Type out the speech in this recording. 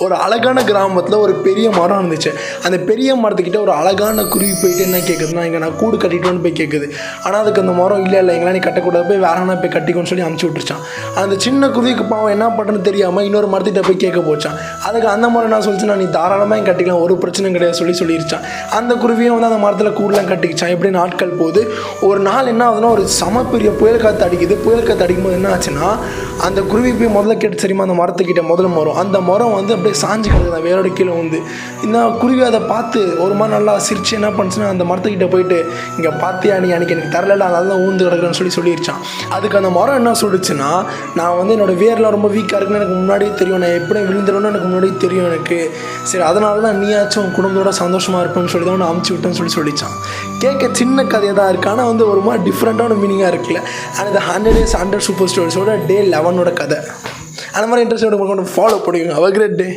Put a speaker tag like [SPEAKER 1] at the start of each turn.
[SPEAKER 1] ஒரு அழகான கிராமத்தில் ஒரு பெரிய மரம் இருந்துச்சு. அந்த பெரிய மரத்துக்கிட்ட ஒரு அழகான குருவி போயிட்டு என்ன கேட்குதுன்னா, இங்கே நான் கூடு கட்டிட்டோன்னு போய் கேட்குது. ஆனால் அதுக்கு அந்த மரம் இல்லை எங்களாம் நீ கட்டக்கூடாது, போய் வேற என்ன போய் கட்டிக்கோன்னு சொல்லி அமுச்சு விட்டுருச்சான். அந்த சின்ன குருவிக்கு பாவம் என்ன பண்ணுறதுன்னு தெரியாமல் இன்னொரு மரத்திட்ட போய் கேட்க போச்சான். அதுக்கு அந்த மரம் என்ன சொல்லிச்சுன்னா, நீ தாராளமாக கட்டிக்கலாம், ஒரு பிரச்சனையும் கிடையாது சொல்லிருச்சான். அந்த குருவியும் வந்து அந்த மரத்தில் கூடலாம் கட்டிக்கிச்சான். எப்படி நாட்கள் போகுது, ஒரு நாள் என்ன ஆகுதுன்னா ஒரு பெரிய புயல் காற்று அடிக்குது. புயல் காற்று அடிக்கும்போது என்ன ஆச்சுன்னா, அந்த குருவி போய் முதல்ல கேட்டு சரிமா அந்த மரத்துக்கிட்ட முதல்ல மரம், அந்த மரம் வந்து அப்படியே சாஞ்சு கிடக்குது வேரோட கீழே வந்து. இந்த குருவி அதை பார்த்து ஒரு மாதிரி நல்லா சிரிச்சு என்ன பண்ணுச்சுன்னா, அந்த மரத்துக்கிட்ட போயிட்டு இங்கே பார்த்தியா நீ அன்றைக்கி எனக்கு தரல, அதெல்லாம் ஊந்து கிடக்குறேன்னு சொல்லிருச்சான். அதுக்கு அந்த மரம் என்ன சொல்லிச்சுன்னா, நான் வந்து என்னோட வேர்லாம் ரொம்ப வீக்காக இருக்குன்னு எனக்கு முன்னாடியே தெரியும், நான் எப்படி விழுந்துருவேன்னு எனக்கு முன்னாடியே தெரியும் எனக்கு, சரி அதனால தான் நீயாச்சும் குடும்பத்தோட சந்தோஷமாக இருப்பேன்னு சொல்லி தான் நான் அமுச்சு விட்டேன்னு சொல்லிச்சான். கேட்க சின்ன கதையாக தான் இருக்குது, ஆனால் வந்து ஒரு மாதிரி டிஃப்ரெண்ட்டான மீனிங்காக இருக்குல்ல. அண்ட் இந்த 100 Days 100 Super Stories Day 11 கதை அந்த மாதிரி இன்ட்ரெஸ்ட் ஃபாலோ பண்ணுவீங்க. அவர் கிரேட் டே.